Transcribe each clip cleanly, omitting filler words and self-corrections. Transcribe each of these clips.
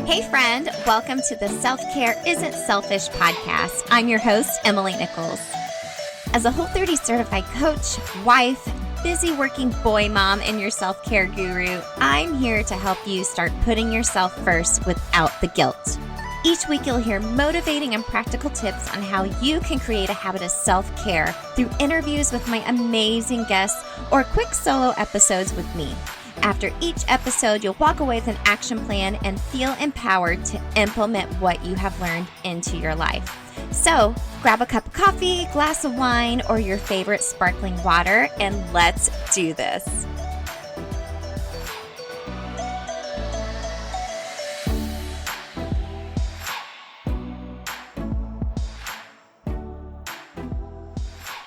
Hey friend, welcome to the Self-Care Isn't Selfish podcast. I'm your host, Emily Nichols. As a Whole30 certified coach, wife, busy working boy mom, and your self-care guru, I'm here to help you start putting yourself first without the guilt. Each week you'll hear motivating and practical tips on how you can create a habit of self-care through interviews with my amazing guests or quick solo episodes with me. After each episode, you'll walk away with an action plan and feel empowered to implement what you have learned into your life. So, grab a cup of coffee, glass of wine, or your favorite sparkling water, and let's do this.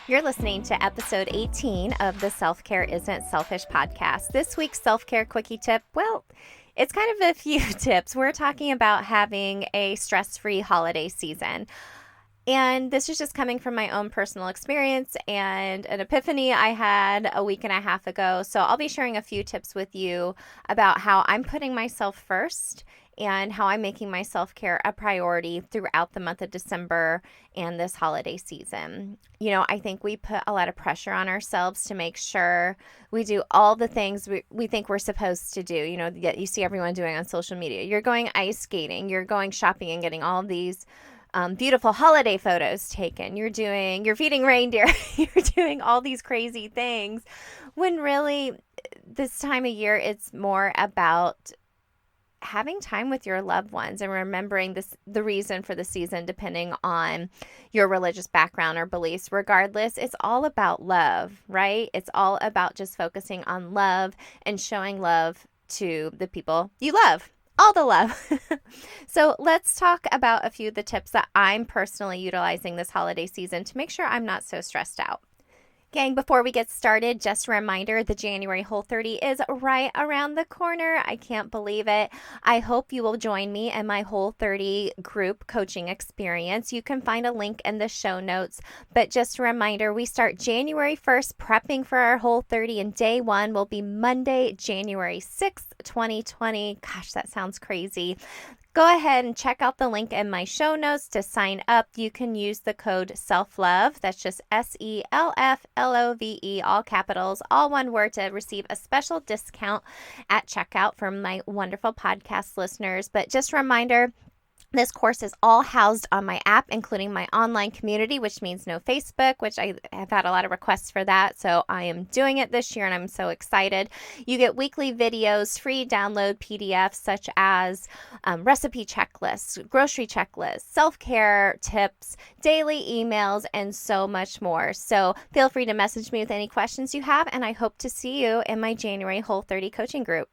You're listening to episode 18 of the Self-Care Isn't Selfish podcast. This week's self-care quickie tip, well, it's kind of a few tips. We're talking about having a stress-free holiday season. And this is just coming from my own personal experience and an epiphany I had a week and a half ago. So I'll be sharing a few tips with you about how I'm putting myself first and how I'm making my self-care a priority throughout the month of December and this holiday season. You know, I think we put a lot of pressure on ourselves to make sure we do all the things we think we're supposed to do. You know, you see everyone doing on social media. You're going ice skating, you're going shopping and getting all these beautiful holiday photos taken. You're feeding reindeer. You're doing all these crazy things when really this time of year, it's more about having time with your loved ones and remembering the reason for the season, depending on your religious background or beliefs. Regardless, it's all about love, right? It's all about just focusing on love and showing love to the people you love. All the love. So let's talk about a few of the tips that I'm personally utilizing this holiday season to make sure I'm not so stressed out. Gang, before we get started, just a reminder, the January Whole30 is right around the corner. I can't believe it. I hope you will join me in my Whole30 group coaching experience. You can find a link in the show notes, but just a reminder, we start January 1st prepping for our Whole30, and day one will be Monday, January 6th, 2020. Gosh, that sounds crazy. Go ahead and check out the link in my show notes to sign up. You can use the code SELFLOVE, that's just SELFLOVE, all capitals, all one word, to receive a special discount at checkout from my wonderful podcast listeners. But just a reminder, this course is all housed on my app, including my online community, which means no Facebook, which I have had a lot of requests for that. So I am doing it this year and I'm so excited. You get weekly videos, free download PDFs such as recipe checklists, grocery checklists, self-care tips, daily emails, and so much more. So feel free to message me with any questions you have, and I hope to see you in my January Whole30 coaching group.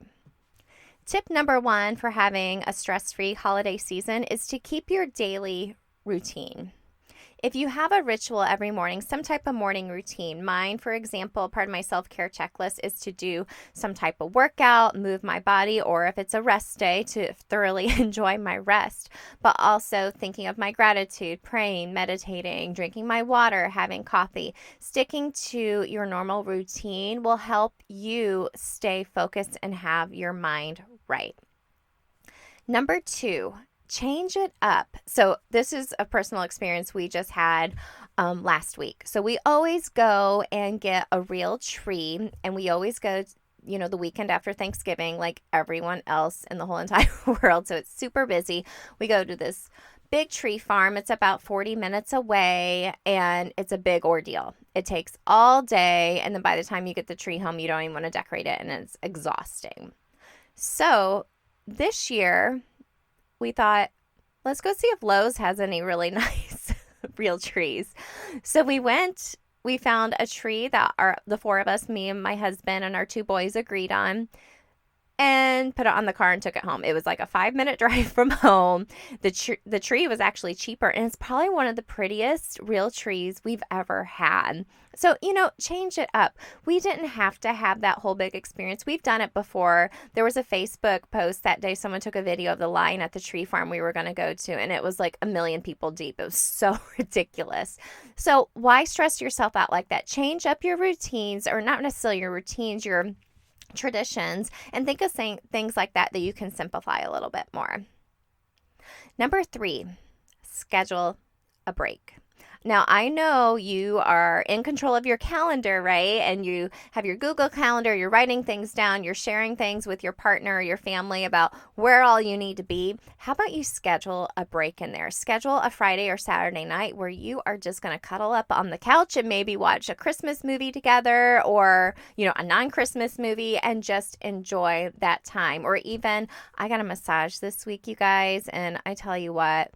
Tip number one for having a stress-free holiday season is to keep your daily routine. If you have a ritual every morning, some type of morning routine, mine, for example, part of my self-care checklist is to do some type of workout, move my body, or if it's a rest day, to thoroughly enjoy my rest, but also thinking of my gratitude, praying, meditating, drinking my water, having coffee. Sticking to your normal routine will help you stay focused and have your mind right. Number two, change it up. So this is a personal experience we just had last week. So we always go and get a real tree, and we always go, the weekend after Thanksgiving, like everyone else in the whole entire world. So it's super busy. We go to this big tree farm. It's about 40 minutes away, and it's a big ordeal. It takes all day, and then by the time you get the tree home, you don't even want to decorate it, and it's exhausting. So this year, we thought, let's go see if Lowe's has any really nice real trees. So we found a tree that the four of us, me and my husband and our two boys, agreed on, and put it on the car and took it home. It was like a 5-minute drive from home. The tree was actually cheaper, and it's probably one of the prettiest real trees we've ever had. So, change it up. We didn't have to have that whole big experience. We've done it before. There was a Facebook post that day. Someone took a video of the line at the tree farm we were going to go to, and it was like 1 million people deep. It was so ridiculous. So why stress yourself out like that? Change up your routines, or not necessarily your routines, your traditions, and think of saying things like that you can simplify a little bit more. Number 3, schedule a break. Now, I know you are in control of your calendar, right? And you have your Google Calendar, you're writing things down, you're sharing things with your partner or your family about where all you need to be. How about you schedule a break in there? Schedule a Friday or Saturday night where you are just going to cuddle up on the couch and maybe watch a Christmas movie together, or, a non-Christmas movie, and just enjoy that time. Or even, I got a massage this week, you guys, and I tell you what,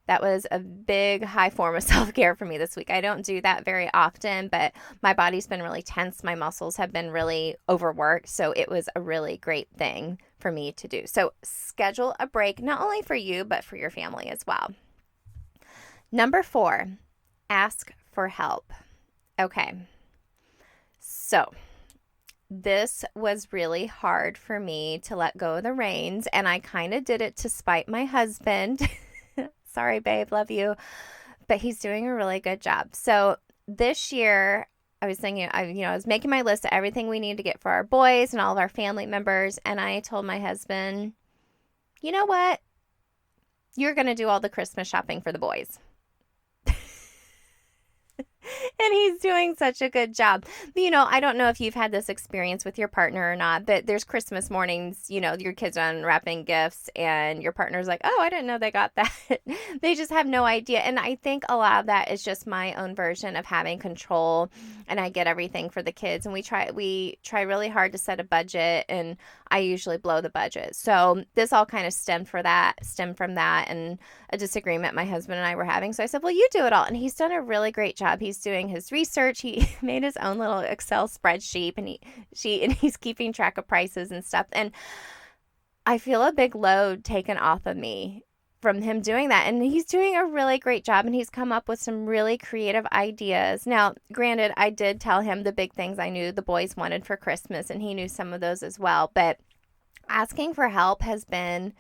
that was a big, high form of self-care for me this week. I don't do that very often, but my body's been really tense. My muscles have been really overworked. So it was a really great thing for me to do. So schedule a break, not only for you, but for your family as well. Number 4, ask for help. Okay. So this was really hard for me to let go of the reins, and I kind of did it to spite my husband. Sorry, babe, love you. But he's doing a really good job. So this year, I was thinking, I was making my list of everything we need to get for our boys and all of our family members. And I told my husband, you know what? You're going to do all the Christmas shopping for the boys. And he's doing such a good job. I don't know if you've had this experience with your partner or not, but there's Christmas mornings, your kids are unwrapping gifts and your partner's like, oh, I didn't know they got that. They just have no idea. And I think a lot of that is just my own version of having control, and I get everything for the kids. And we try really hard to set a budget, and I usually blow the budget. So this all kind of stemmed from that and a disagreement my husband and I were having. So I said, well, you do it all. And he's done a really great job. He's doing his research. He made his own little Excel spreadsheet, and he's keeping track of prices and stuff. And I feel a big load taken off of me from him doing that. And he's doing a really great job, and he's come up with some really creative ideas. Now, granted, I did tell him the big things I knew the boys wanted for Christmas, and he knew some of those as well. But asking for help has been,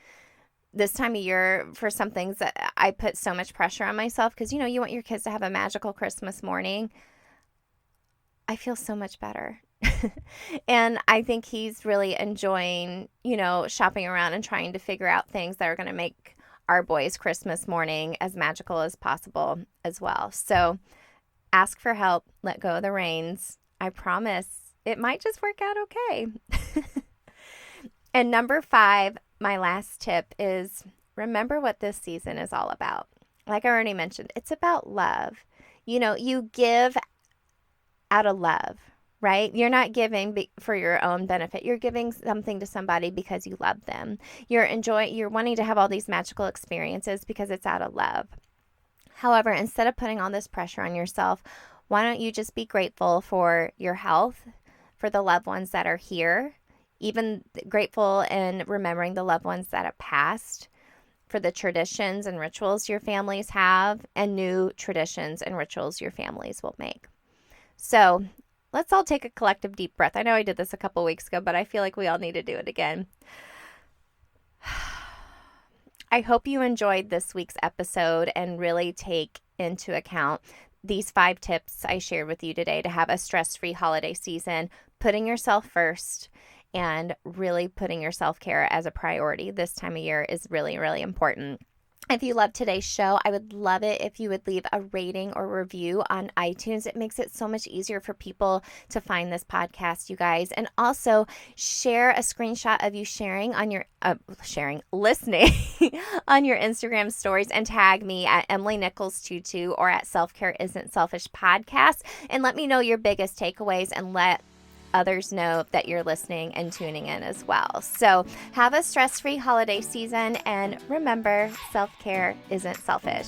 this time of year, for some things that I put so much pressure on myself, because, you want your kids to have a magical Christmas morning. I feel so much better. And I think he's really enjoying, shopping around and trying to figure out things that are going to make our boys' Christmas morning as magical as possible as well. So ask for help, let go of the reins. I promise it might just work out okay. And number 5, my last tip is, remember what this season is all about. Like I already mentioned, it's about love. You give out of love, right? You're not giving for your own benefit. You're giving something to somebody because you love them. You're wanting to have all these magical experiences because it's out of love. However, instead of putting all this pressure on yourself, why don't you just be grateful for your health, for the loved ones that are here, even grateful and remembering the loved ones that have passed, for the traditions and rituals your families have, and new traditions and rituals your families will make. So let's all take a collective deep breath. I know I did this a couple weeks ago, but I feel like we all need to do it again. I hope you enjoyed this week's episode and really take into account these 5 tips I shared with you today to have a stress-free holiday season, putting yourself first, and really putting your self-care as a priority this time of year is really, really important. If you love today's show, I would love it if you would leave a rating or review on iTunes. It makes it so much easier for people to find this podcast, you guys. And also share a screenshot of you listening on your Instagram stories, and tag me at Emily Nichols22 or at Self-Care Isn't Selfish Podcast. And let me know your biggest takeaways, and let others know that you're listening and tuning in as well. So have a stress-free holiday season, and remember, self-care isn't selfish.